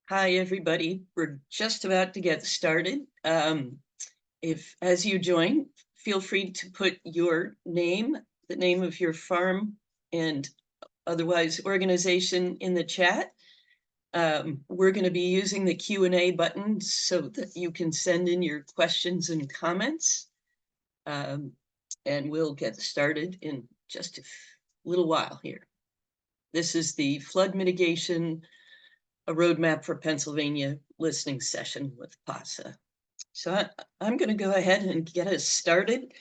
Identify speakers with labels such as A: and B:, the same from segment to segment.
A: Hi, everybody. We're just about to get started. If, as you join, feel free to put your name, the name of your farm, and otherwise organization in the chat. We're going to be using the Q&A button so that you can send in your questions and comments. And we'll get started in just a little while here. This is the flood mitigation, a roadmap for Pennsylvania listening session with PASA. So I'm going to go ahead and get us started.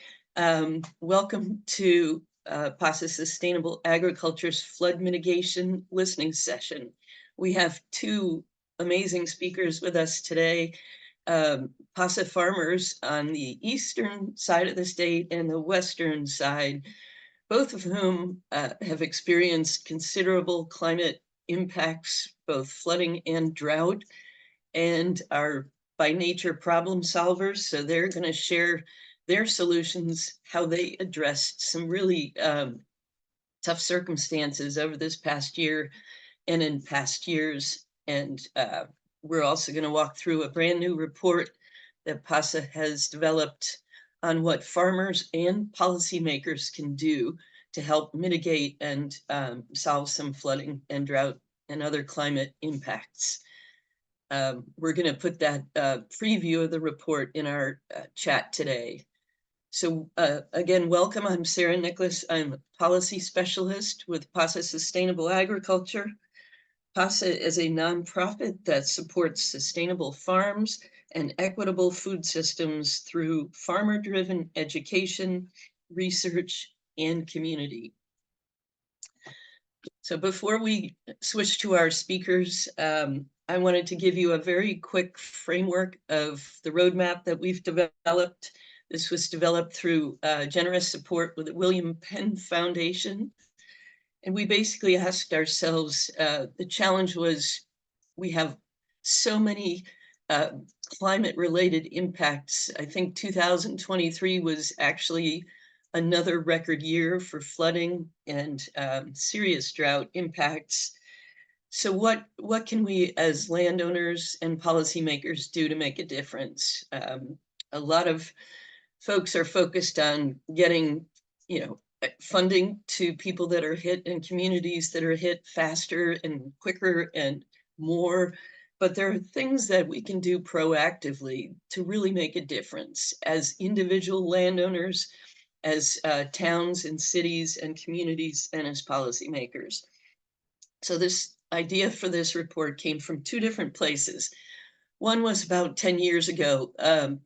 A: Welcome to PASA Sustainable Agriculture's Flood Mitigation Listening Session. We have two amazing speakers with us today, PASA farmers on the eastern side of the state and the western side, both of whom have experienced considerable climate impacts, both flooding and drought, and are by nature problem solvers. So they're going to share their solutions, how they addressed some really tough circumstances over this past year and in past years. And we're also going to walk through a brand new report that PASA has developed on what farmers and policymakers can do to help mitigate and solve some flooding and drought and other climate impacts. We're going to put that preview of the report in our chat today. So again, welcome. I'm Sarah Nicholas. I'm a policy specialist with PASA Sustainable Agriculture. PASA is a nonprofit that supports sustainable farms and equitable food systems through farmer-driven education, research, and community. So before we switch to our speakers, I wanted to give you a very quick framework of the roadmap that we've developed. This was developed through generous support with the William Penn Foundation. And we basically asked ourselves, the challenge was we have so many climate-related impacts. I think 2023 was actually another record year for flooding and serious drought impacts. So what can we as landowners and policymakers do to make a difference? A lot of folks are focused on getting, funding to people that are hit and communities that are hit faster and quicker and more. But there are things that we can do proactively to really make a difference as individual landowners, as towns and cities and communities, and as policymakers. So this idea for this report came from two different places. One was about 10 years ago,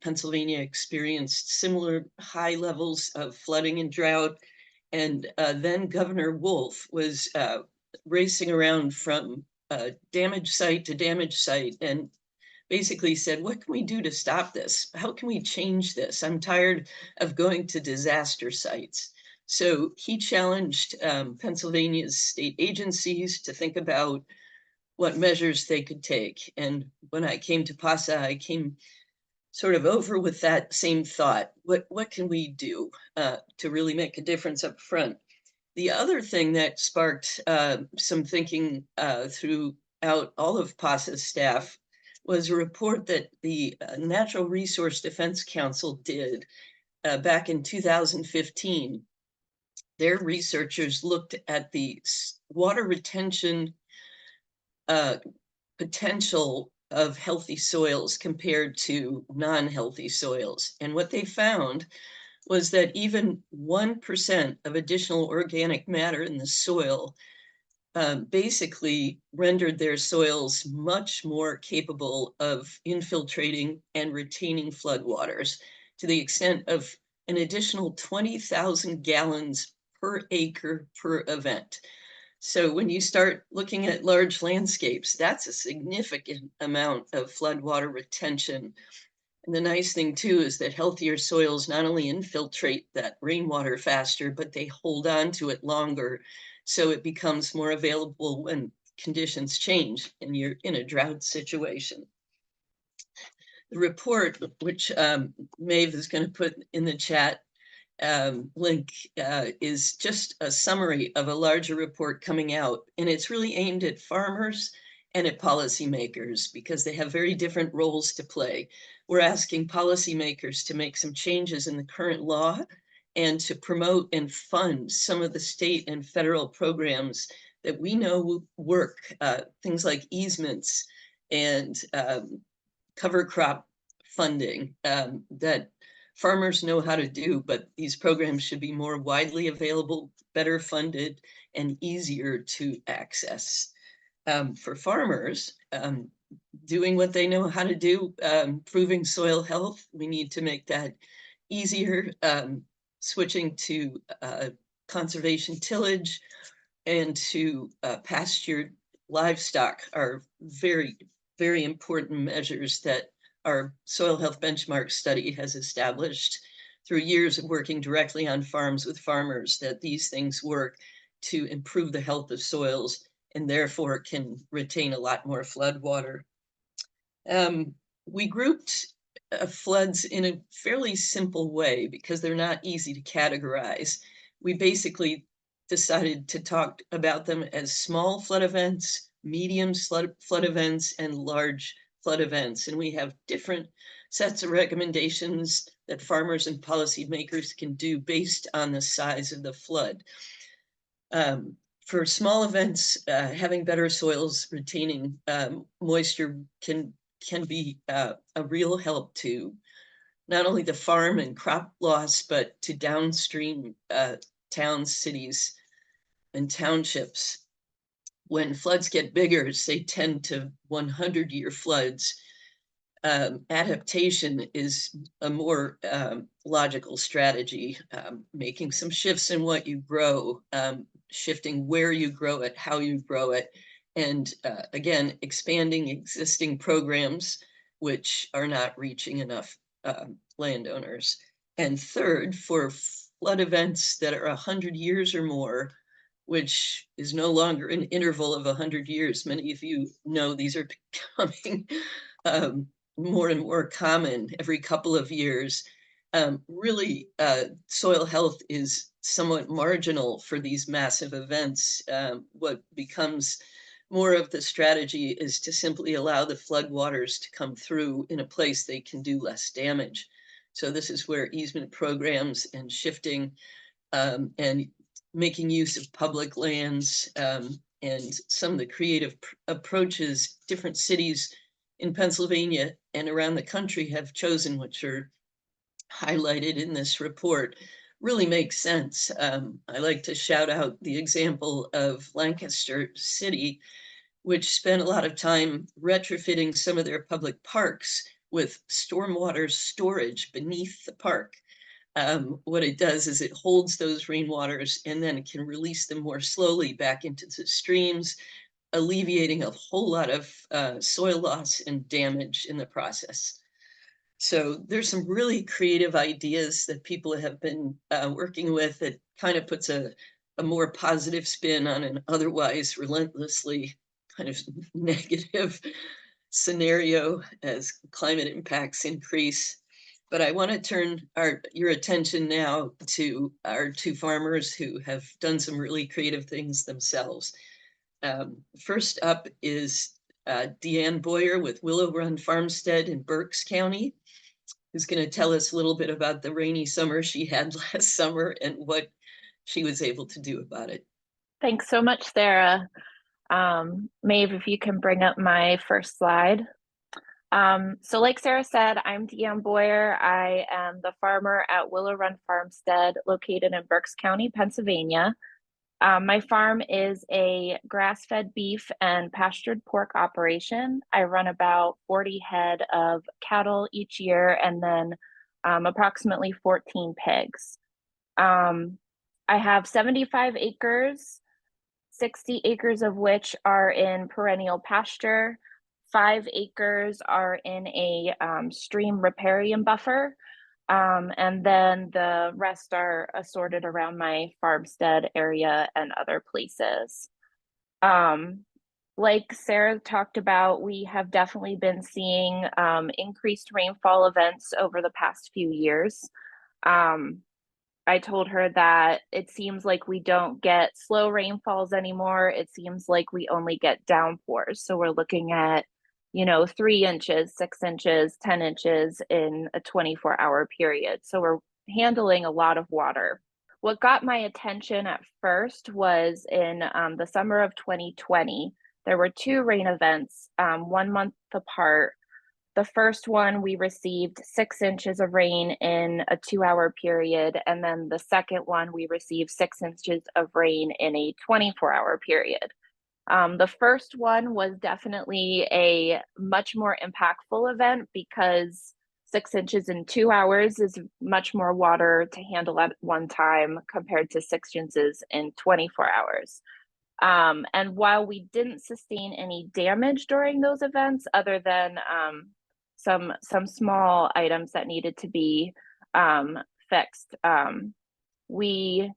A: Pennsylvania experienced similar high levels of flooding and drought. And then Governor Wolf was racing around from damage site to damage site and basically said, what can we do to stop this? How can we change this? I'm tired of going to disaster sites. So he challenged Pennsylvania's state agencies to think about what measures they could take. And when I came to PASA, I came sort of over with that same thought. What can we do to really make a difference up front? The other thing that sparked some thinking throughout all of PASA's staff was a report that the Natural Resource Defense Council did back in 2015. Their researchers looked at the water retention potential of healthy soils compared to non-healthy soils. And what they found was that even 1% of additional organic matter in the soil basically rendered their soils much more capable of infiltrating and retaining floodwaters to the extent of an additional 20,000 gallons per acre per event. So when you start looking at large landscapes, that's a significant amount of floodwater retention. And the nice thing too is that healthier soils not only infiltrate that rainwater faster, but they hold on to it longer. So it becomes more available when conditions change and you're in a drought situation. The report, which Maeve is going to put in the chat link, is just a summary of a larger report coming out. And it's really aimed at farmers and at policymakers, because they have very different roles to play. We're asking policymakers to make some changes in the current law and to promote and fund some of the state and federal programs that we know work, things like easements and cover crop funding that farmers know how to do, but these programs should be more widely available, better funded, and easier to access. For farmers, doing what they know how to do, improving soil health, we need to make that easier, switching to conservation tillage and to pastured livestock are very, very important measures that our soil health benchmark study has established through years of working directly on farms with farmers, that these things work to improve the health of soils and therefore can retain a lot more flood water. We grouped floods in a fairly simple way because they're not easy to categorize. We basically decided to talk about them as small flood events, medium flood events, and large flood events. And we have different sets of recommendations that farmers and policymakers can do based on the size of the flood. For small events, having better soils retaining moisture can be a real help to not only the farm and crop loss, but to downstream towns, cities, and townships. When floods get bigger, say 10 to 100-year floods, adaptation is a more logical strategy, making some shifts in what you grow, shifting where you grow it, how you grow it, and again, expanding existing programs which are not reaching enough landowners. And third, for flood events that are 100 years or more, which is no longer an interval of 100 years. Many of you know these are becoming more and more common every couple of years. Really, soil health is somewhat marginal for these massive events. What becomes more of the strategy is to simply allow the floodwaters to come through in a place they can do less damage. So this is where easement programs and shifting and making use of public lands and some of the creative approaches different cities in Pennsylvania and around the country have chosen, which are highlighted in this report, really makes sense. I like to shout out the example of Lancaster City, which spent a lot of time retrofitting some of their public parks with stormwater storage beneath the park. What it does is it holds those rainwaters and then it can release them more slowly back into the streams, alleviating a whole lot of soil loss and damage in the process. So there's some really creative ideas that people have been working with that kind of puts a more positive spin on an otherwise relentlessly kind of negative scenario as climate impacts increase. But I want to turn your attention now to our two farmers who have done some really creative things themselves. First up is Deanne Boyer with Willow Run Farmstead in Berks County, who's going to tell us a little bit about the rainy summer she had last summer and what she was able to do about it.
B: Thanks so much, Sarah. Maeve, if you can bring up my first slide. So like Sarah said, I'm Deanne Boyer. I am the farmer at Willow Run Farmstead, located in Berks County, Pennsylvania. My farm is a grass-fed beef and pastured pork operation. I run about 40 head of cattle each year and then approximately 14 pigs. I have 75 acres, 60 acres of which are in perennial pasture. 5 acres are in a stream riparian buffer. And then the rest are assorted around my farmstead area and other places. Like Sarah talked about, we have definitely been seeing increased rainfall events over the past few years. I told her that it seems like we don't get slow rainfalls anymore. It seems like we only get downpours. So we're looking at, 3 inches, 6 inches, 10 inches in a 24-hour period. So we're handling a lot of water. What got my attention at first was in the summer of 2020, there were two rain events, 1 month apart. The first one, we received 6 inches of rain in a 2-hour period. And then the second one, we received 6 inches of rain in a 24-hour period. The first one was definitely a much more impactful event because 6 inches in 2 hours is much more water to handle at one time compared to 6 inches in 24 hours. And while we didn't sustain any damage during those events, other than some small items that needed to be fixed, we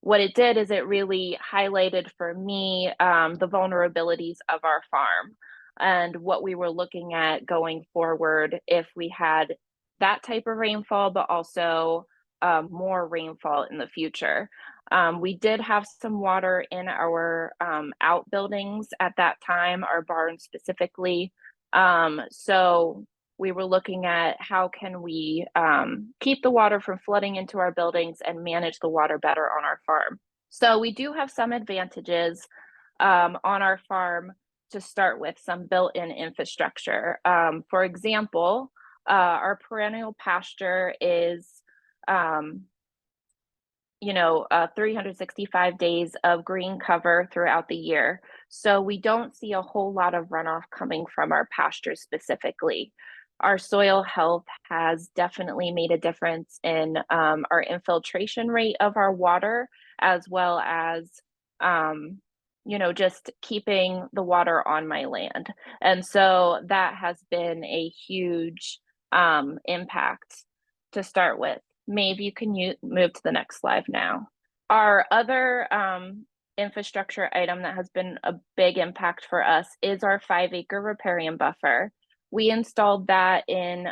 B: what it did is it really highlighted for me the vulnerabilities of our farm and what we were looking at going forward if we had that type of rainfall, but also more rainfall in the future. We did have some water in our outbuildings at that time, our barn specifically. So we were looking at how can we keep the water from flooding into our buildings and manage the water better on our farm. So we do have some advantages on our farm to start with, some built-in infrastructure. For example, our perennial pasture is 365 days of green cover throughout the year. So we don't see a whole lot of runoff coming from our pasture specifically. Our soil health has definitely made a difference in our infiltration rate of our water, as well as, just keeping the water on my land. And so that has been a huge impact to start with. Maeve, you can move to the next slide now. Our other infrastructure item that has been a big impact for us is our 5-acre riparian buffer. We installed that in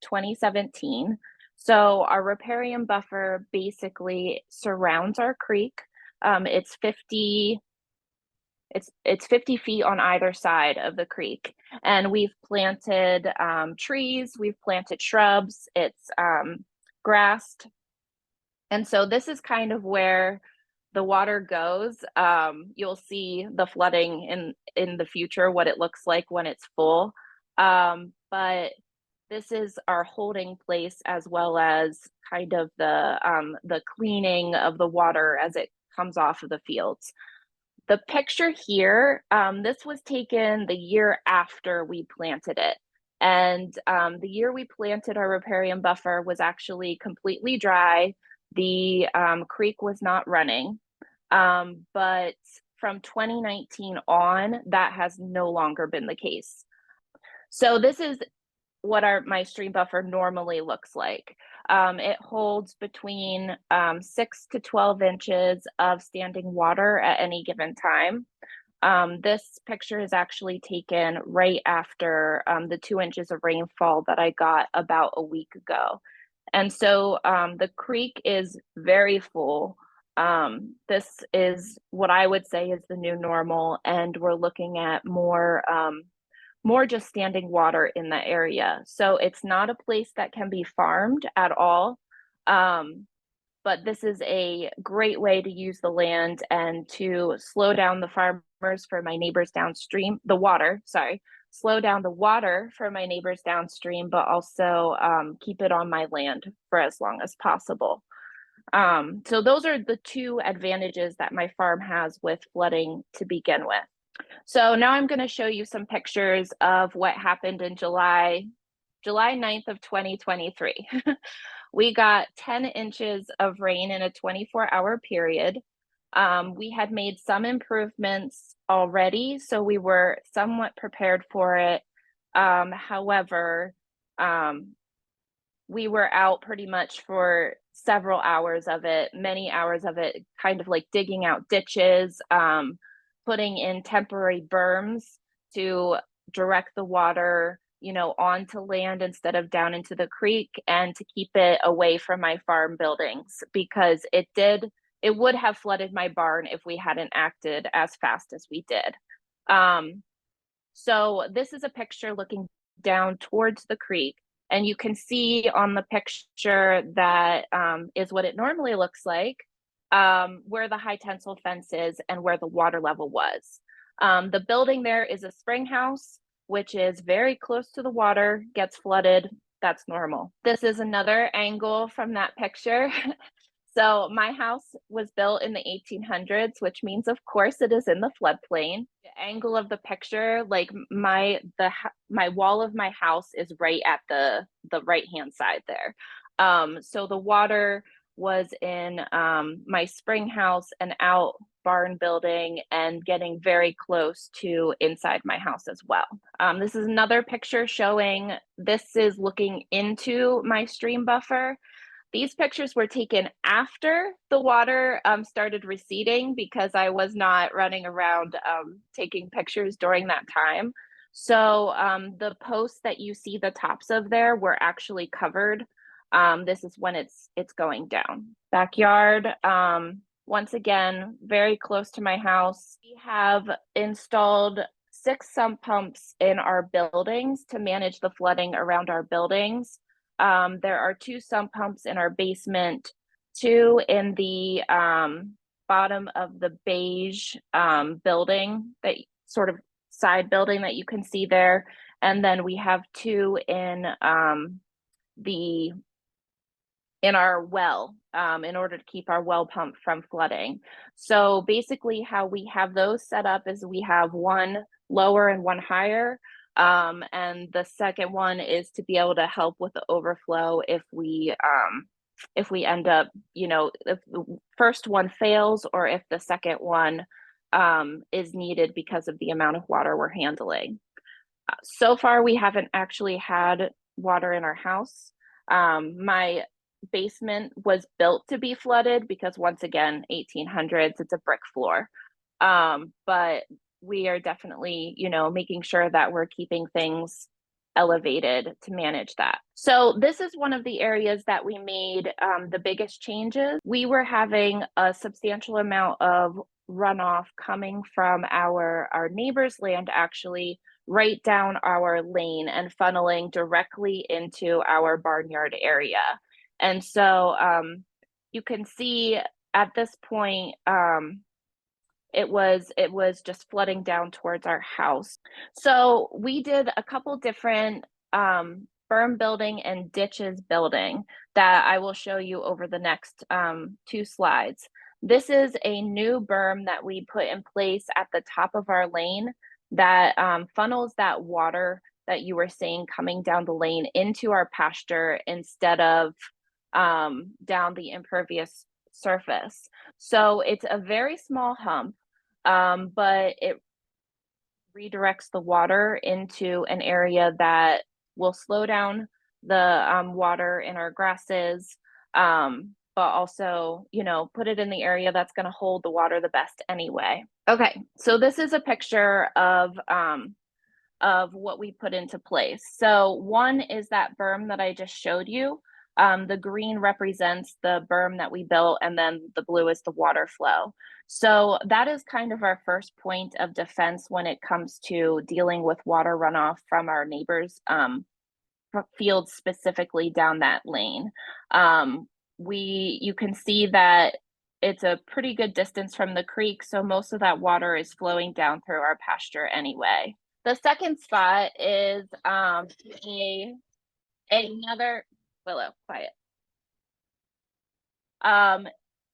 B: 2017. So our riparian buffer basically surrounds our creek. It's 50 feet on either side of the creek, and we've planted trees, we've planted shrubs, it's grassed. And so this is kind of where the water goes. You'll see the flooding in the future, what it looks like when it's full. But this is our holding place, as well as kind of the cleaning of the water as it comes off of the fields. The picture here, this was taken the year after we planted it. And the year we planted our riparian buffer was actually completely dry. The creek was not running. But from 2019 on, that has no longer been the case. So this is what my stream buffer normally looks like. It holds between 6 to 12 inches of standing water at any given time. This picture is actually taken right after the 2 inches of rainfall that I got about a week ago. And so the creek is very full. This is what I would say is the new normal, and we're looking at more just standing water in the area. So it's not a place that can be farmed at all. But this is a great way to use the land and to slow down the farmers for my neighbors downstream, slow down the water for my neighbors downstream, but also keep it on my land for as long as possible. So those are the two advantages that my farm has with flooding to begin with. So now I'm going to show you some pictures of what happened in July 9th of 2023. We got 10 inches of rain in a 24-hour period. We had made some improvements already, so we were somewhat prepared for it. However, we were out pretty much for several hours of it, many hours of it, kind of like digging out ditches, putting in temporary berms to direct the water onto land instead of down into the creek, and to keep it away from my farm buildings, because it would have flooded my barn if we hadn't acted as fast as we did. So this is a picture looking down towards the creek, and you can see on the picture that is what it normally looks like, where the high tensile fence is and where the water level was. The building there is a spring house, which is very close to the water, gets flooded. That's normal. This is another angle from that picture. So my house was built in the 1800s, which means, of course, it is in the floodplain. The angle of the picture, like my wall of my house is right at the right-hand side there. So the water was in my spring house and out barn building and getting very close to inside my house as well. This is another picture showing, this is looking into my stream buffer. These pictures were taken after the water started receding, because I was not running around taking pictures during that time. So the posts that you see the tops of there were actually covered. This is when it's going down. Backyard, once again, very close to my house. We have installed 6 sump pumps in our buildings to manage the flooding around our buildings. There are 2 sump pumps in our basement, 2 in the bottom of the beige building, that sort of side building that you can see there. And then we have 2 in our well, in order to keep our well pump from flooding. So basically how we have those set up is we have 1 lower and 1 higher. And the second one is to be able to help with the overflow if we end up, if the first one fails, or if the second one is needed because of the amount of water we're handling. So far, we haven't actually had water in our house. My basement was built to be flooded because, once again, 1800s, it's a brick floor. But we are definitely, making sure that we're keeping things elevated to manage that. So this is one of the areas that we made the biggest changes. We were having a substantial amount of runoff coming from our neighbor's land, actually, right down our lane and funneling directly into our barnyard area. And so you can see at this point, it was just flooding down towards our house. So we did a couple different berm building and ditches building that I will show you over the next 2 slides. This is a new berm that we put in place at the top of our lane that funnels that water that you were seeing coming down the lane into our pasture instead of down the impervious surface. So it's a very small hump, but it redirects the water into an area that will slow down the water in our grasses, but also, put it in the area that's going to hold the water the best anyway. Okay, so this is a picture of what we put into place. So one is that berm that I just showed you. The green represents the berm that we built, and then the blue is the water flow. So that is kind of our first point of defense when it comes to dealing with water runoff from our neighbors' fields, specifically down that lane. You can see that it's a pretty good distance from the creek, so most of that water is flowing down through our pasture anyway. The second spot is another Willow, quiet.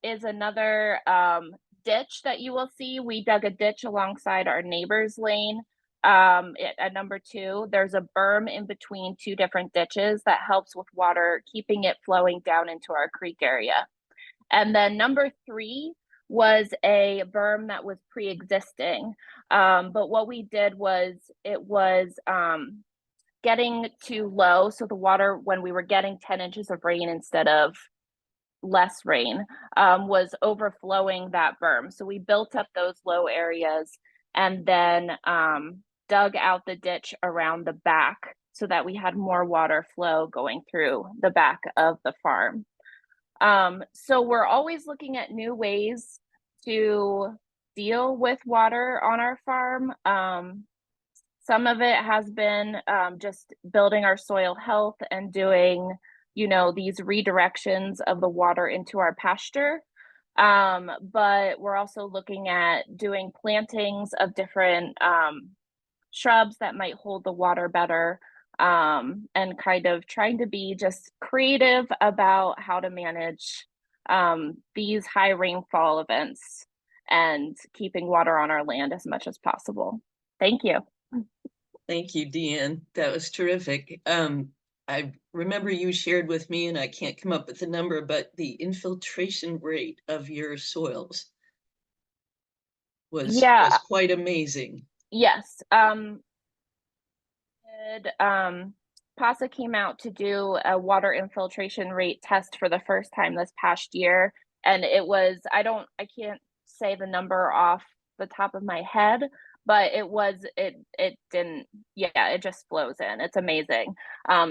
B: Is another ditch that you will see. We dug a ditch alongside our neighbor's lane. At number 2, there's a berm in between 2 different ditches that helps with water, keeping it flowing down into our creek area. And then number 3 was a berm that was pre-existing. But what we did was, it was getting too low. So the water, when we were getting 10 inches of rain instead of less rain, was overflowing that berm. So we built up those low areas and then dug out the ditch around the back so that we had more water flow going through the back of the farm. So we're always looking at new ways to deal with water on our farm. Some of it has been just building our soil health and doing, these redirections of the water into our pasture. But we're also looking at doing plantings of different shrubs that might hold the water better, and kind of trying to be just creative about how to manage these high rainfall events and keeping water on our land as much as possible. Thank you.
A: Thank you, Deanne. That was terrific. I remember you shared with me, and I can't come up with the number, but the infiltration rate of your soils was
B: Yeah,
A: quite amazing.
B: yes. PASA came out to do a water infiltration rate test for the first time this past year, and it was, I can't say the number off the top of my head, but it didn't, yeah, it just flows in. It's amazing.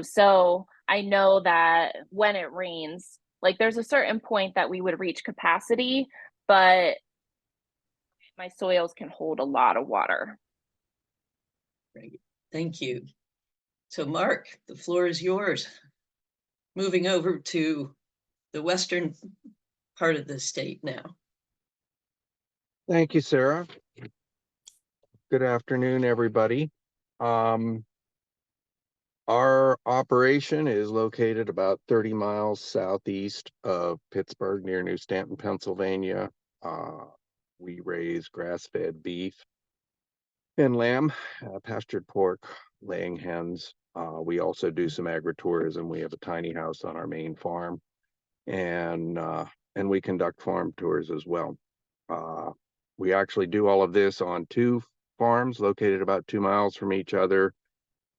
B: So I know that when it rains, like there's a certain point that we would reach capacity, but my soils can hold a lot of water.
A: Great. Thank you. So Mark, the floor is yours. Moving over to the western part of the state now.
C: Thank you, Sarah. Good afternoon, everybody. Our operation is located about 30 miles southeast of Pittsburgh, near New Stanton, Pennsylvania. We raise grass-fed beef and lamb, pastured pork, laying hens. We also do some agritourism. We have a tiny house on our main farm, and we conduct farm tours as well. We actually do all of this on two farms located about 2 miles from each other.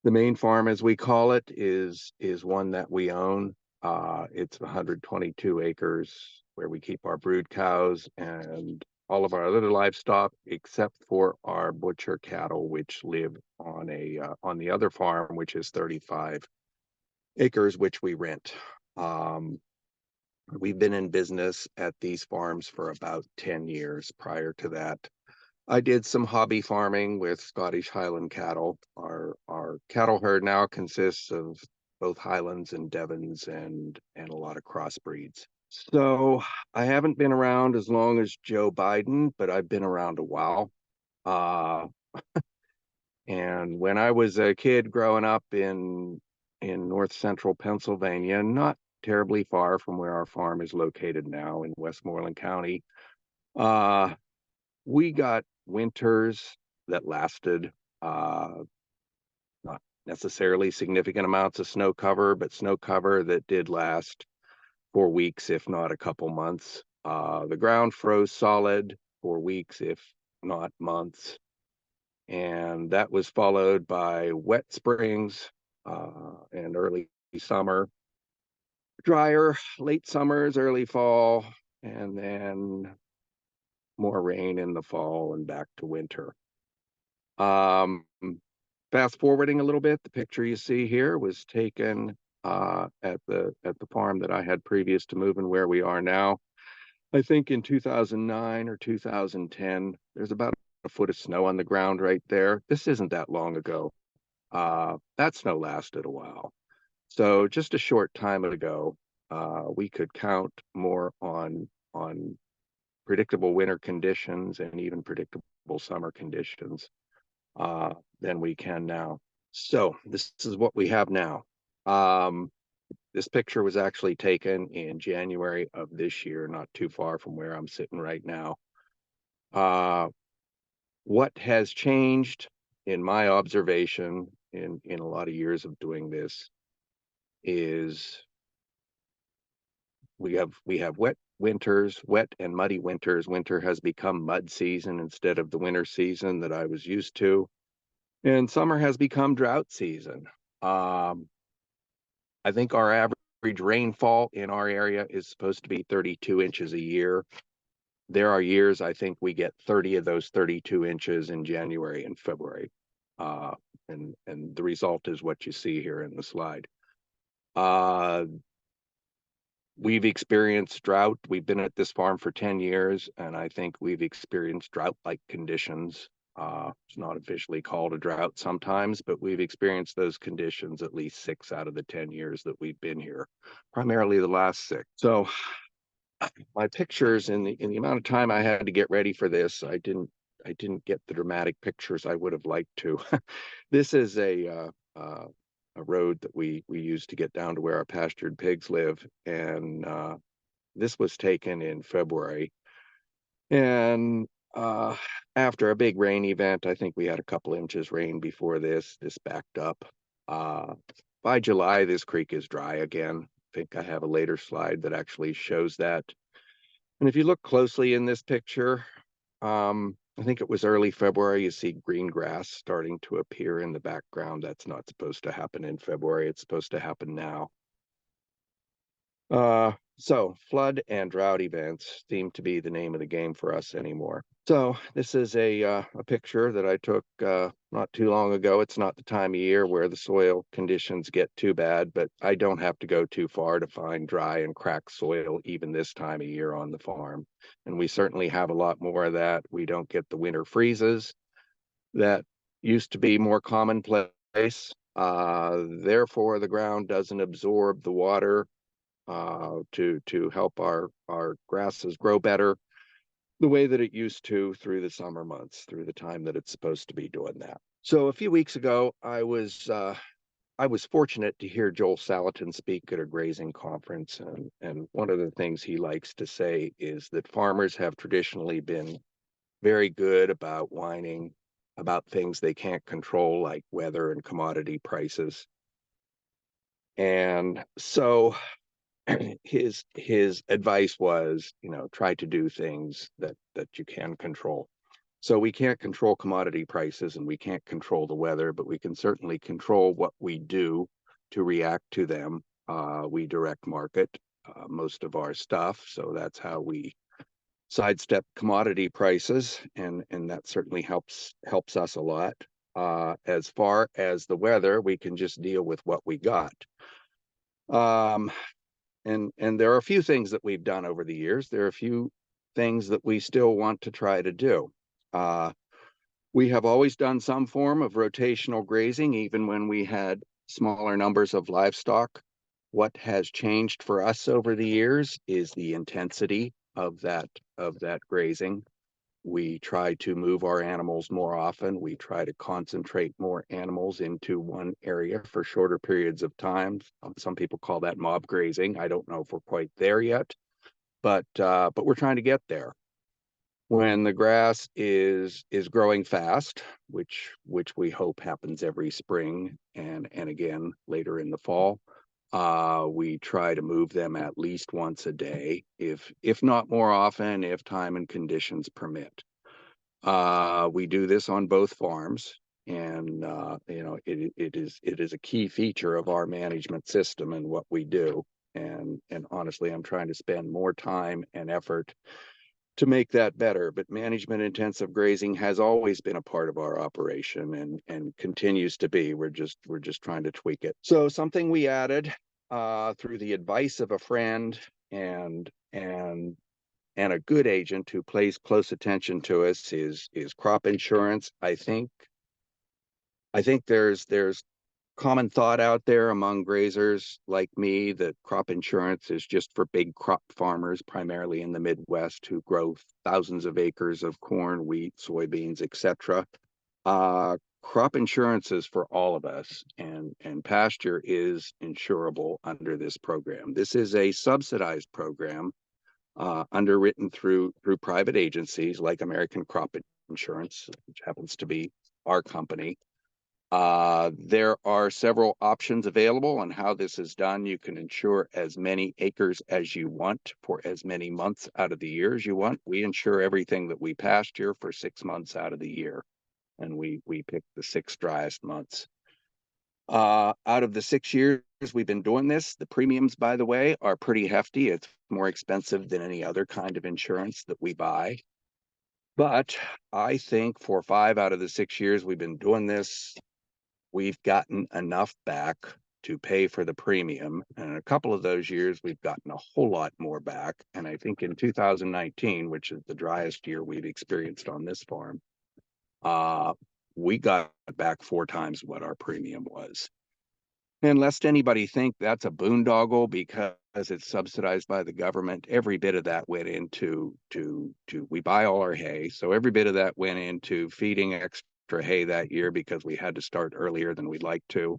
C: The main farm, as we call it, is one that we own. It's 122 acres where we keep our brood cows and all of our other livestock, except for our butcher cattle, which live on the other farm, which is 35 acres, which we rent. We've been in business at these farms for about 10 years. Prior to that, I did some hobby farming with Scottish Highland cattle. Our cattle herd now consists of both Highlands and Devons and a lot of crossbreeds. So I haven't been around as long as Joe Biden, but I've been around a while. And when I was a kid growing up in north central Pennsylvania, not terribly far from where our farm is located now in Westmoreland County, we got winters that lasted not necessarily significant amounts of snow cover, but snow cover that did last for weeks, if not a couple months. The ground froze solid for weeks, if not months. And that was followed by wet springs and early summer, drier late summers, early fall, and then more rain in the fall and back to winter. Fast forwarding a little bit, the picture you see here was taken at the farm that I had previous to moving where we are now. I think in 2009 or 2010. There's about a foot of snow on the ground right there. This isn't that long ago. That snow lasted a while. So just a short time ago, we could count more on predictable winter conditions and even predictable summer conditions than we can now. So this is what we have now. This picture was actually taken in January of this year, not too far from where I'm sitting right now. What has changed in my observation in a lot of years of doing this is we have wet winters, wet and muddy winters. Winter has become mud season instead of the winter season that I was used to. And summer has become drought season. I think our average rainfall in our area is supposed to be 32 inches a year. There are years I think we get 30 of those 32 inches in January and February. and the result is what you see here in the slide. Uh, we've experienced drought. We've been at this farm for 10 years, and I think we've experienced drought-like conditions. It's not officially called a drought sometimes, but we've experienced those conditions at least 6 out of the 10 years that we've been here, primarily the last 6. So my pictures, in the amount of time I had to get ready for this, I didn't get the dramatic pictures I would have liked to. This is a road that we use to get down to where our pastured pigs live, and this was taken in February. And after a big rain event, I think we had a couple inches rain before this backed up. By July, this creek is dry again. I think I have a later slide that actually shows that. And if you look closely in this picture, I think it was early February, you see green grass starting to appear in the background. That's not supposed to happen in February. It's supposed to happen now. So flood and drought events seem to be the name of the game for us anymore. So this is a picture that I took not too long ago. It's not the time of year where the soil conditions get too bad, but I don't have to go too far to find dry and cracked soil even this time of year on the farm. And we certainly have a lot more of that. We don't get the winter freezes that used to be more commonplace. Therefore, the ground doesn't absorb the water to help our grasses grow better the way that it used to through the summer months, through the time that it's supposed to be doing that. So a few weeks ago, I was fortunate to hear Joel Salatin speak at a grazing conference, and one of the things he likes to say is that farmers have traditionally been very good about whining about things they can't control, like weather and commodity prices. And so his advice was, try to do things that you can control. So we can't control commodity prices and we can't control the weather, but we can certainly control what we do to react to them. We direct market most of our stuff, so that's how we sidestep commodity prices, and that certainly helps us a lot. As far as the weather, we can just deal with what we got. And there are a few things that we've done over the years. There are a few things that we still want to try to do. We have always done some form of rotational grazing, even when we had smaller numbers of livestock. What has changed for us over the years is the intensity of that grazing. We try to move our animals more often. We try to concentrate more animals into one area for shorter periods of time. Some people call that mob grazing. I don't know if we're quite there yet, but we're trying to get there. When the grass is growing fast, which we hope happens every spring and again later in the fall, we try to move them at least once a day, if not more often, if time and conditions permit. We do this on both farms, and it is a key feature of our management system and what we do. And honestly, I'm trying to spend more time and effort to make that better. But management intensive grazing has always been a part of our operation and continues to be. We're just trying to tweak it. So something we added through the advice of a friend and a good agent who pays close attention to us is crop insurance. I think there's common thought out there among grazers like me that crop insurance is just for big crop farmers, primarily in the Midwest, who grow thousands of acres of corn, wheat, soybeans, etc. Crop insurance is for all of us, and pasture is insurable under this program. This is a subsidized program underwritten through private agencies like American Crop Insurance, which happens to be our company. There are several options available on how this is done. You can insure as many acres as you want for as many months out of the year as you want. We insure everything that we pasture for 6 months out of the year, and we pick the 6 driest months. Out of the 6 years we've been doing this, the premiums, by the way, are pretty hefty. It's more expensive than any other kind of insurance that we buy. But I think for 5 out of the 6 years we've been doing this, we've gotten enough back to pay for the premium. And in a couple of those years, we've gotten a whole lot more back. And I think in 2019, which is the driest year we've experienced on this farm, we got back 4 times what our premium was. And lest anybody think that's a boondoggle because it's subsidized by the government, every bit of that went into we buy all our hay. So every bit of that went into feeding extra hay that year because we had to start earlier than we'd like to.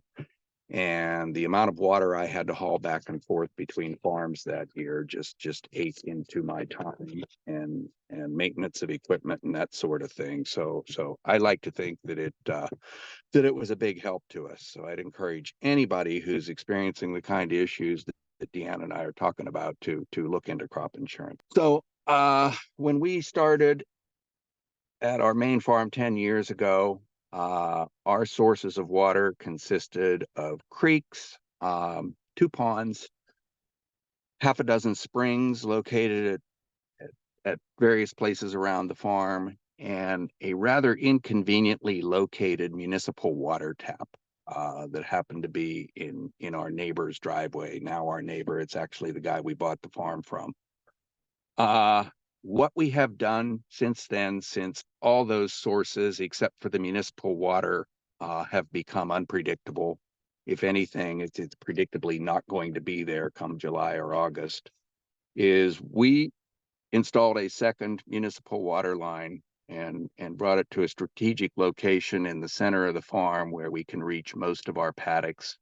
C: And the amount of water I had to haul back and forth between farms that year just ate into my time and maintenance of equipment and that sort of thing. So I like to think that it was a big help to us. So I'd encourage anybody who's experiencing the kind of issues that Deanna and I are talking about to look into crop insurance. So when we started at our main farm 10 years ago, our sources of water consisted of creeks, 2 ponds, half a dozen springs located at various places around the farm, and a rather inconveniently located municipal water tap that happened to be in our neighbor's driveway. Now our neighbor, it's actually the guy we bought the farm from. What we have done since then, since all those sources, except for the municipal water, have become unpredictable. If anything, it's predictably not going to be there come July or August, is we installed a second municipal water line and brought it to a strategic location in the center of the farm where we can reach most of our paddocks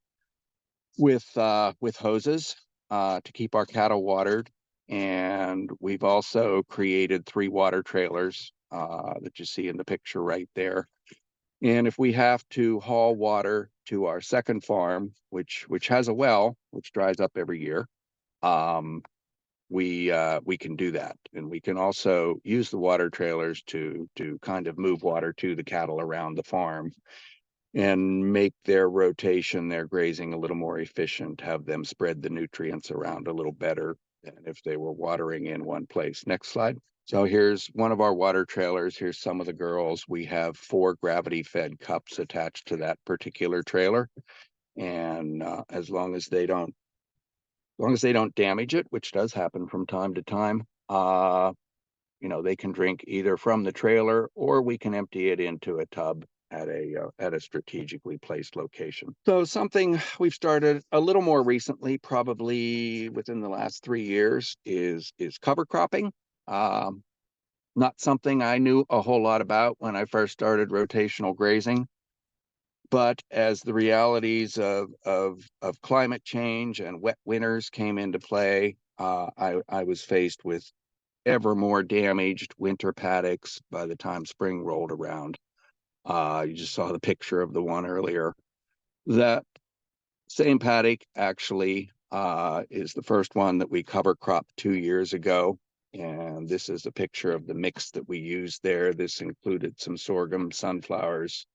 C: with hoses to keep our cattle watered. And we've also created 3 water trailers that you see in the picture right there. And if we have to haul water to our second farm, which has a well, which dries up every year, we can do that. And we can also use the water trailers to kind of move water to the cattle around the farm and make their rotation, their grazing a little more efficient, have them spread the nutrients around a little better than if they were watering in one place. Next slide. So here's one of our water trailers. Here's some of the girls. We have 4 gravity-fed cups attached to that particular trailer. And as long as they don't damage it, which does happen from time to time, they can drink either from the trailer or we can empty it into a tub at a strategically placed location. So something we've started a little more recently, probably within the last 3 years, is cover cropping. Not something I knew a whole lot about when I first started rotational grazing, but as the realities of climate change and wet winters came into play, I was faced with ever more damaged winter paddocks by the time spring rolled around. You just saw the picture of the one earlier. That same paddock actually is the first one that we cover cropped 2 years ago. And this is a picture of the mix that we used there. This included some sorghum, sunflowers,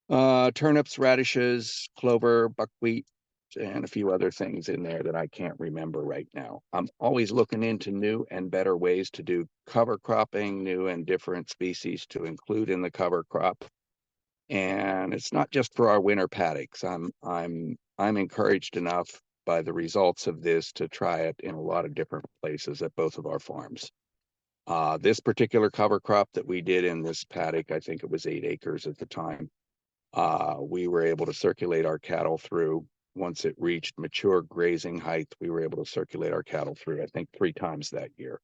C: turnips, radishes, clover, buckwheat, and a few other things in there that I can't remember right now. I'm always looking into new and better ways to do cover cropping, new and different species to include in the cover crop. And it's not just for our winter paddocks. I'm encouraged enough by the results of this to try it in a lot of different places at both of our farms. This particular cover crop that we did in this paddock, I think it was 8 acres at the time, we were able to circulate our cattle through. Once it reached mature grazing height, we were able to circulate our cattle through, I think, 3 times that year.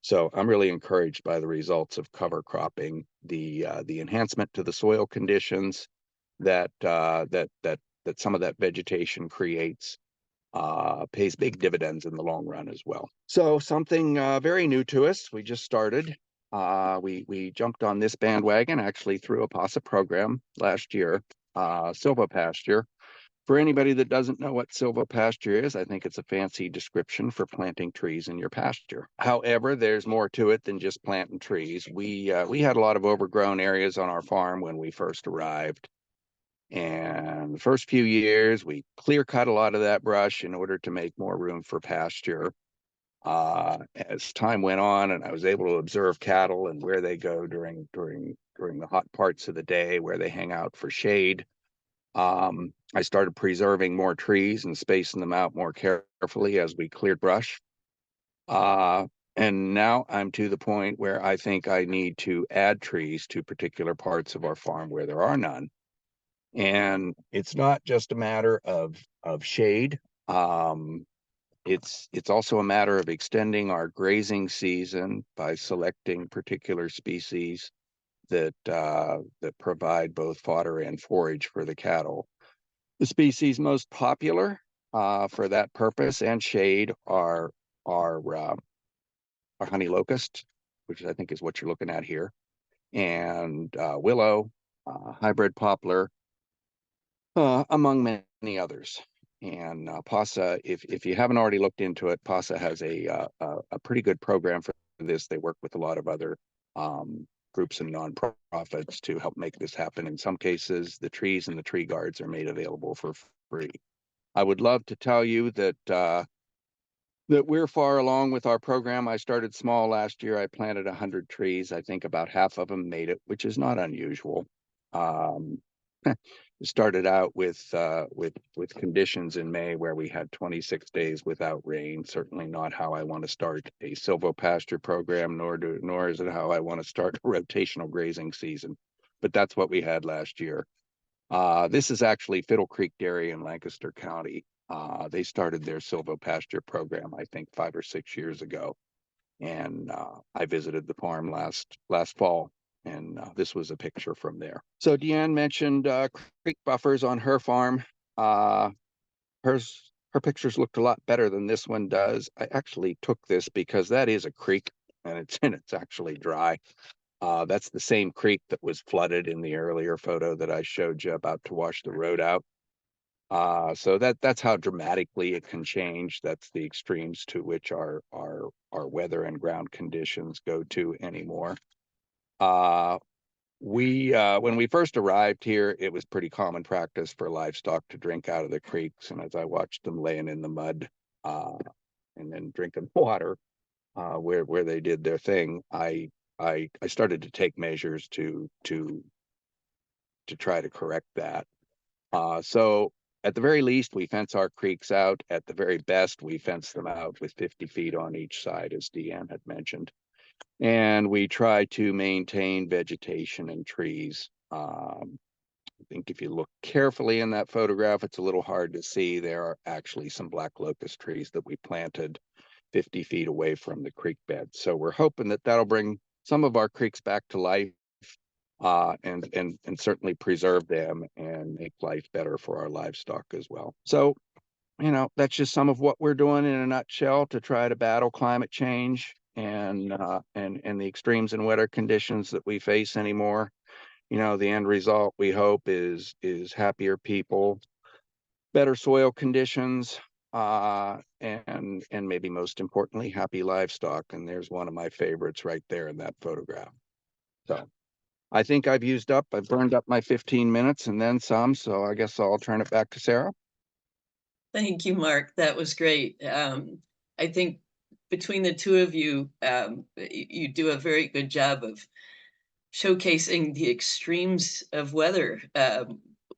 C: So I'm really encouraged by the results of cover cropping, the enhancement to the soil conditions that some of that vegetation creates, pays big dividends in the long run as well. So something very new to us. We just started. We jumped on this bandwagon actually through a PASA program last year, silvopasture. For anybody that doesn't know what silvopasture is, I think it's a fancy description for planting trees in your pasture. However, there's more to it than just planting trees. We had a lot of overgrown areas on our farm when we first arrived. And the first few years, we clear cut a lot of that brush in order to make more room for pasture. As time went on and I was able to observe cattle and where they go during the hot parts of the day, where they hang out for shade, I started preserving more trees and spacing them out more carefully as we cleared brush. And now I'm to the point where I think I need to add trees to particular parts of our farm where there are none. And it's not just a matter of shade. It's also a matter of extending our grazing season by selecting particular species that that provide both fodder and forage for the cattle. The species most popular for that purpose and shade are honey locust, which I think is what you're looking at here, and willow, hybrid poplar, among many others. And PASA, if you haven't already looked into it, PASA has a pretty good program for this. They work with a lot of other groups and nonprofits to help make this happen. In some cases, the trees and the tree guards are made available for free. I would love to tell you that that we're far along with our program. I started small last year. I planted 100 trees. I think about half of them made it, which is not unusual. Started out with conditions in May where we had 26 days without rain. Certainly not how I want to start a silvopasture program, nor is it how I want to start a rotational grazing season. But that's what we had last year. This is actually Fiddle Creek Dairy in Lancaster County. They started their silvopasture program, I think, 5 or 6 years ago, and I visited the farm last fall, and this was a picture from there. So Deanne mentioned creek buffers on her farm. Her pictures looked a lot better than this one does. I actually took this because that is a creek, and it's actually dry. That's the same creek that was flooded in the earlier photo that I showed you about to wash the road out. So that's how dramatically it can change. That's the extremes to which our weather and ground conditions go to anymore. When we first arrived here, it was pretty common practice for livestock to drink out of the creeks, and as I watched them laying in the mud and then drinking water where they did their thing, I started to take measures to try to correct that. So at the very least, we fence our creeks out. At the very best, we fence them out with 50 feet on each side, as Deanne had mentioned. And we try to maintain vegetation and trees. I think if you look carefully in that photograph, it's a little hard to see. There are actually some black locust trees that we planted 50 feet away from the creek bed. So we're hoping that that'll bring some of our creeks back to life. And certainly preserve them and make life better for our livestock as well. So, that's just some of what we're doing in a nutshell to try to battle climate change and the extremes and weather conditions that we face anymore. The end result we hope is happier people, better soil conditions, and maybe most importantly, happy livestock. And there's one of my favorites right there in that photograph. So I think I've burned up my 15 minutes and then some, so I guess I'll turn it back to Sarah.
A: Thank you, Mark. That was great. I think between the two of you, you do a very good job of showcasing the extremes of weather.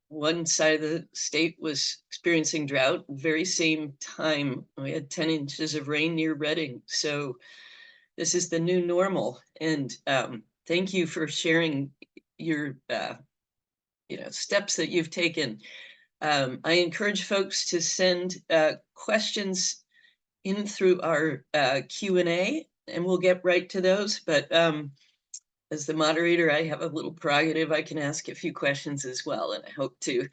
A: One side of the state was experiencing drought, very same time we had 10 inches of rain near Reading. So this is the new normal. And thank you for sharing your steps that you've taken. I encourage folks to send questions in through our Q&A, and we'll get right to those. But as the moderator, I have a little prerogative. I can ask a few questions as well, and I hope to.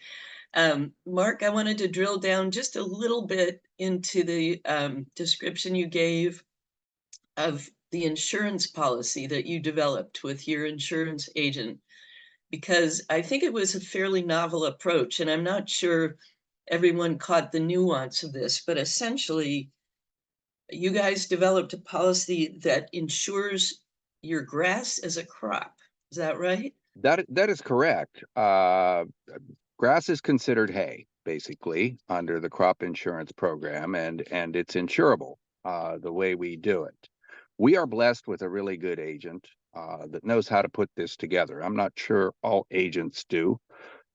A: Mark, I wanted to drill down just a little bit into the description you gave of the insurance policy that you developed with your insurance agent, because I think it was a fairly novel approach, and I'm not sure everyone caught the nuance of this, but essentially, you guys developed a policy that insures your grass as a crop. Is that right?
C: That is correct. Grass is considered hay, basically, under the crop insurance program, and it's insurable the way we do it. We are blessed with a really good agent that knows how to put this together. I'm not sure all agents do.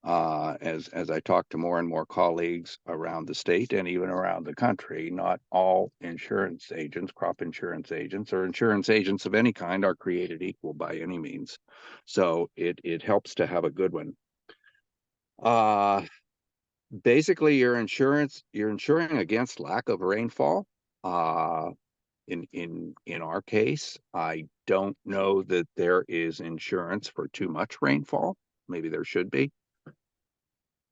C: As I talk to more and more colleagues around the state and even around the country, not all insurance agents, crop insurance agents, or insurance agents of any kind are created equal by any means. So it helps to have a good one. Basically, you're insuring against lack of rainfall. In our case, I don't know that there is insurance for too much rainfall. Maybe there should be.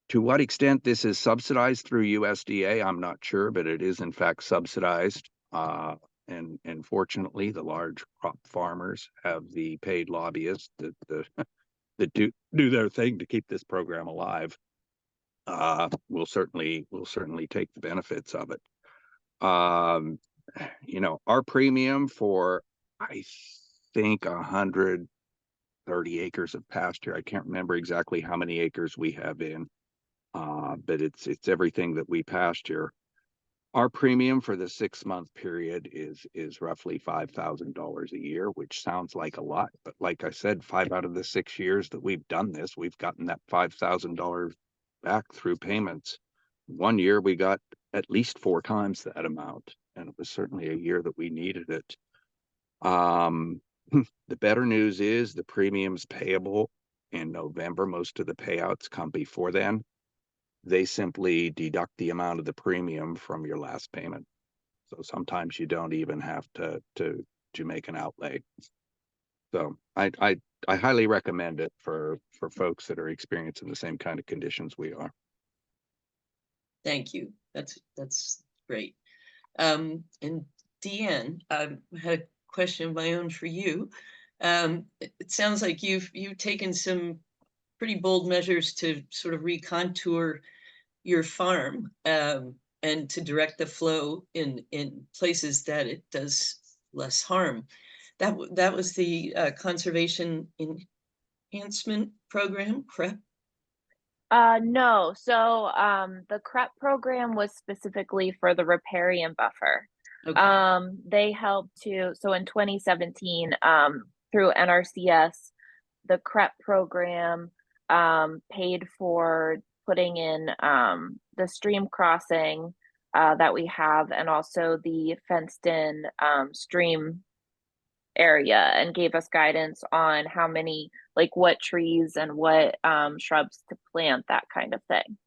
C: To what extent this is subsidized through USDA, I'm not sure, but it is in fact subsidized. And fortunately, the large crop farmers have the paid lobbyists that do their thing to keep this program alive. We'll certainly take the benefits of it. Our premium for, I think, 130 acres of pasture. I can't remember exactly how many acres we have in. But it's everything that we pasture. Our premium for the 6-month period is roughly $5,000 a year, which sounds like a lot, but like I said, 5 out of the 6 years that we've done this, we've gotten that $5,000 back through payments. One year we got at least 4 times that amount, and it was certainly a year that we needed it. The better news is the premiums payable in November. Most of the payouts come before then. They simply deduct the amount of the premium from your last payment. So sometimes you don't even have to make an outlay. So I highly recommend it for folks that are experiencing the same kind of conditions we are.
A: Thank you. That's great. And Deanne, I had a question of my own for you. It sounds like you've taken some pretty bold measures to sort of recontour your farm, and to direct the flow in places that it does less harm. That was the conservation enhancement program, CREP.
B: No. So the CREP program was specifically for the riparian buffer.
A: Okay.
B: They helped so in 2017, through NRCS, the CREP program paid for putting in the stream crossing that we have, and also the fenced in stream area, and gave us guidance on how many, like what trees and what shrubs to plant, that kind of thing.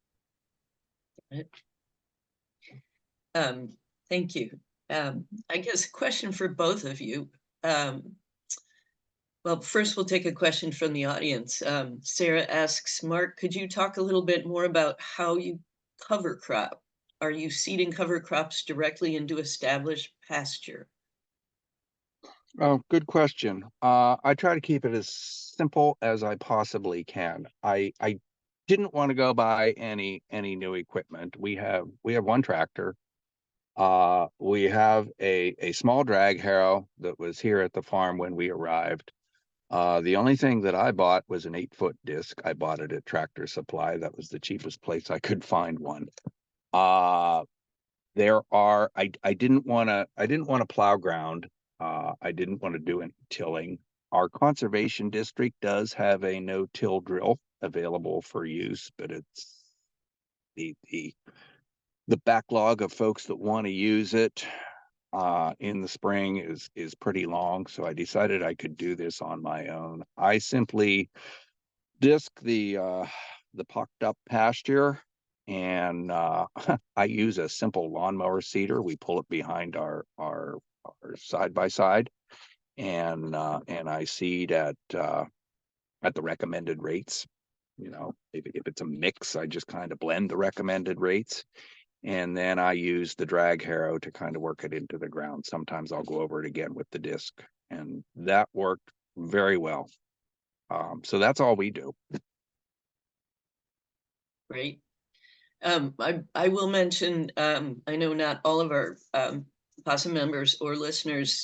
A: Thank you. I guess a question for both of you. Well, first we'll take a question from the audience. Sarah asks, Mark, could you talk a little bit more about how you cover crop? Are you seeding cover crops directly into established pasture?
C: Oh, good question. I try to keep it as simple as I possibly can. I didn't want to go buy any new equipment. We have one tractor. We have a small drag harrow that was here at the farm when we arrived. The only thing that I bought was an 8-foot disc. I bought it at Tractor Supply. That was the cheapest place I could find one. I didn't want to plow ground. I didn't want to do any tilling. Our conservation district does have a no-till drill available for use, but it's the backlog of folks that want to use it in the spring is pretty long. So I decided I could do this on my own. I simply disc the pucked up pasture, and I use a simple lawnmower seeder. We pull it behind our side by side, and I seed at the recommended rates. If it's a mix, I just kind of blend the recommended rates. And then I use the drag harrow to kind of work it into the ground. Sometimes I'll go over it again with the disc, and that worked very well. So that's all we do.
A: Great. I will mention, I know not all of our PASA members or listeners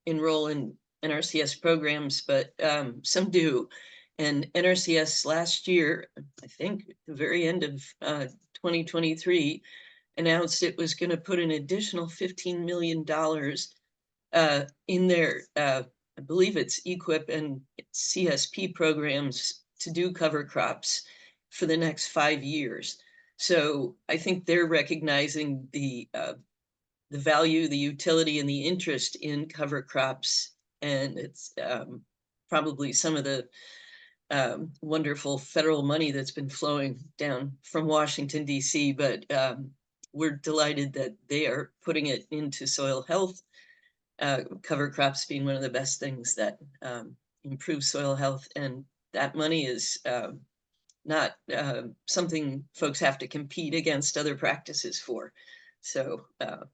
A: enroll in NRCS programs, but some do. And NRCS last year, I think the very end of 2023, announced it was going to put an additional $15 million in their, I believe it's EQIP and CSP programs to do cover crops. for the next 5 years. So I think they're recognizing the value, the utility, and the interest in cover crops, and it's probably some of the wonderful federal money that's been flowing down from Washington, D.C., but we're delighted that they are putting it into soil health, cover crops being one of the best things that improve soil health, and that money is not something folks have to compete against other practices for. So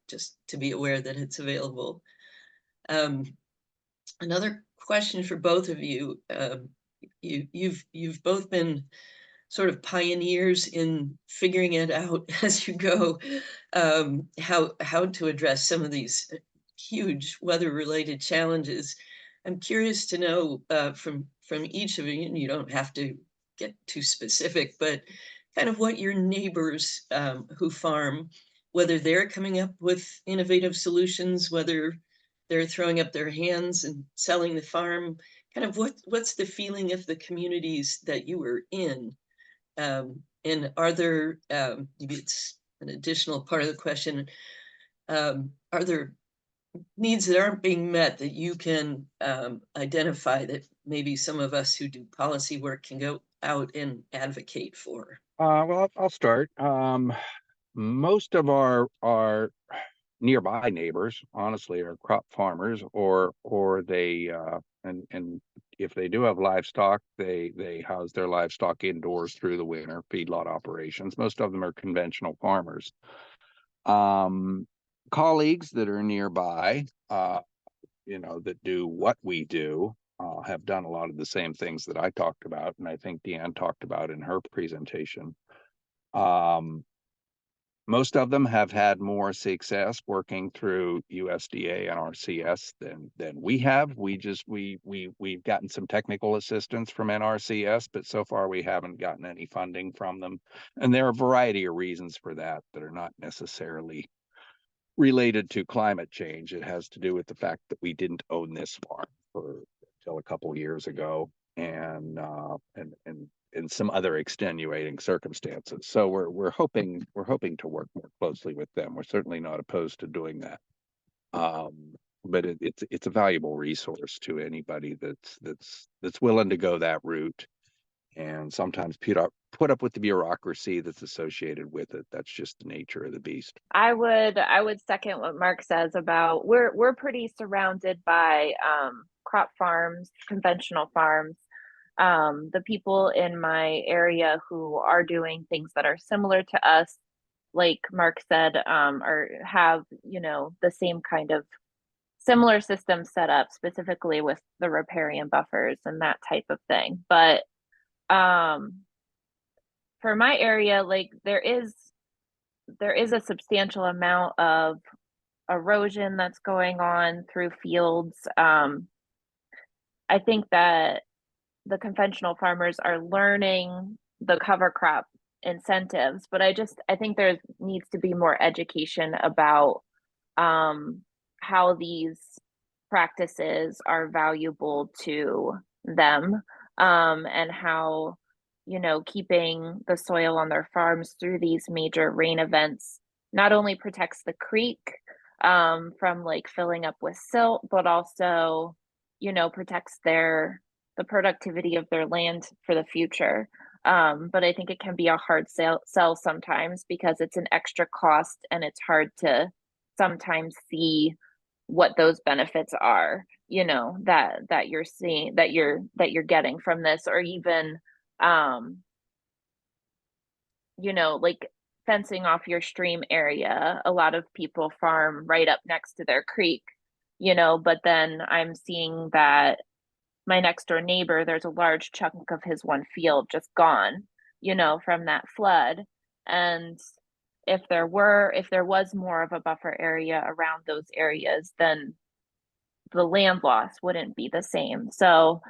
A: just to be aware that it's available. Another question for both of you. You've both been sort of pioneers in figuring it out as you go, how to address some of these huge weather-related challenges. I'm curious to know from each of you, and you don't have to get too specific, but kind of what your neighbors who farm, whether they're coming up with innovative solutions, whether they're throwing up their hands and selling the farm, kind of what's the feeling of the communities that you were in? And are there, maybe it's an additional part of the question, are there needs that aren't being met that you can identify that maybe some of us who do policy work can go out and advocate for?
C: Well, I'll start. Most of our nearby neighbors, honestly, are crop farmers, or they and if they do have livestock, they house their livestock indoors through the winter, feedlot operations. Most of them are conventional farmers. Colleagues that are nearby, that do what we do, have done a lot of the same things that I talked about, and I think Deanne talked about in her presentation. Most of them have had more success working through USDA and RCS than we have. We've gotten some technical assistance from NRCS, but so far we haven't gotten any funding from them. And there are a variety of reasons for that are not necessarily related to climate change. It has to do with the fact that we didn't own this farm until a couple years ago, and some other extenuating circumstances. So we're hoping to work more closely with them. We're certainly not opposed to doing that. But it's a valuable resource to anybody that's willing to go that route, and sometimes put up with the bureaucracy that's associated with it. That's just the nature of the beast.
B: I would second what Mark says about we're pretty surrounded by crop farms, conventional farms. The people in my area who are doing things that are similar to us, like Mark said, have the same kind of similar system set up, specifically with the riparian buffers and that type of thing. But for my area, like there is a substantial amount of erosion that's going on through fields. I think that the conventional farmers are learning the cover crop incentives, but I think there needs to be more education about how these practices are valuable to them, and how keeping the soil on their farms through these major rain events not only protects the creek from like filling up with silt, but also protects the productivity of their land for the future. But I think it can be a hard sell sometimes because it's an extra cost, and it's hard to sometimes see what those benefits are, that you're seeing, that you're getting from this, or even like fencing off your stream area. A lot of people farm right up next to their creek, but then I'm seeing that my next door neighbor, there's a large chunk of his one field just gone, from that flood. And if there was more of a buffer area around those areas, then the land loss wouldn't be the same. So,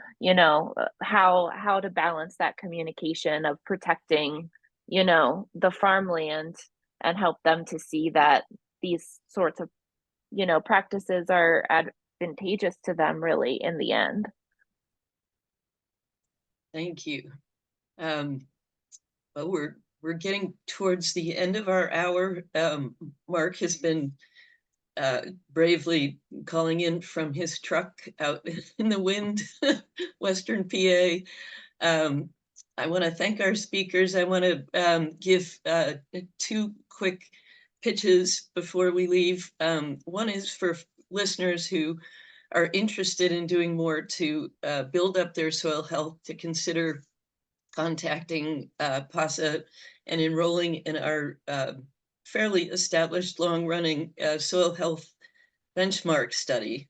B: how to balance that communication of protecting, the farmland, and help them to see that these sorts of, practices are advantageous to them really in the end.
A: Thank you. Well, we're getting towards the end of our hour. Mark has been bravely calling in from his truck out in the wind, Western PA. I want to thank our speakers. I want to give two quick pitches before we leave. One is for listeners who are interested in doing more to build up their soil health, to consider contacting PASA and enrolling in our fairly established, long-running soil health benchmark study,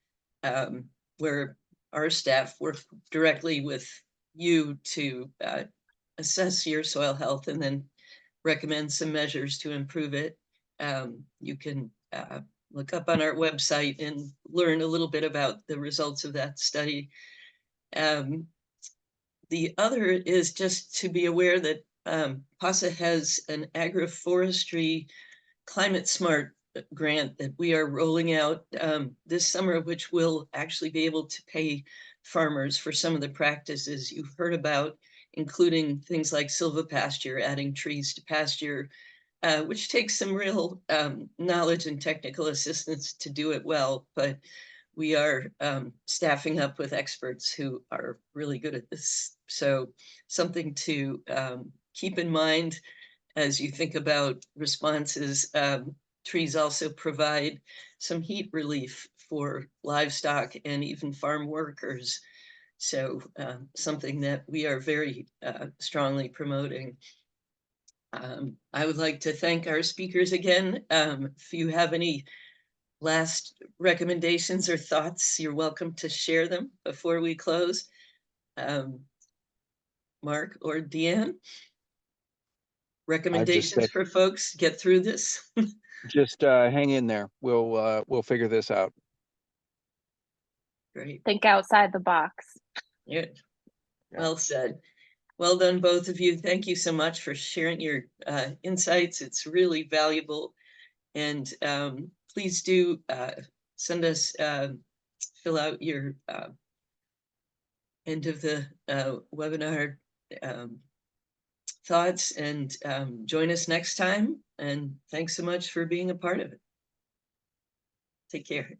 A: where our staff work directly with you to assess your soil health and then recommend some measures to improve it. You can look up on our website and learn a little bit about the results of that study. The other is just to be aware that PASA has an agroforestry climate smart grant that we are rolling out this summer, which will actually be able to pay farmers for some of the practices you've heard about, including things like silvopasture, adding trees to pasture, which takes some real knowledge and technical assistance to do it well. But we are staffing up with experts who are really good at this. So something to keep in mind as you think about responses. Trees also provide some heat relief for livestock and even farm workers. So something that we are very strongly promoting. I would like to thank our speakers again. If you have any last recommendations or thoughts, you're welcome to share them before we close. Mark or Deanne, recommendations for folks get through this?
C: Just hang in there. We'll figure this out.
A: Great.
B: Think outside the box.
A: Yeah. Well said. Well done, both of you. Thank you so much for sharing your insights. It's really valuable. And please do send us, fill out your end of the webinar thoughts, and join us next time. And thanks so much for being a part of it. Take care.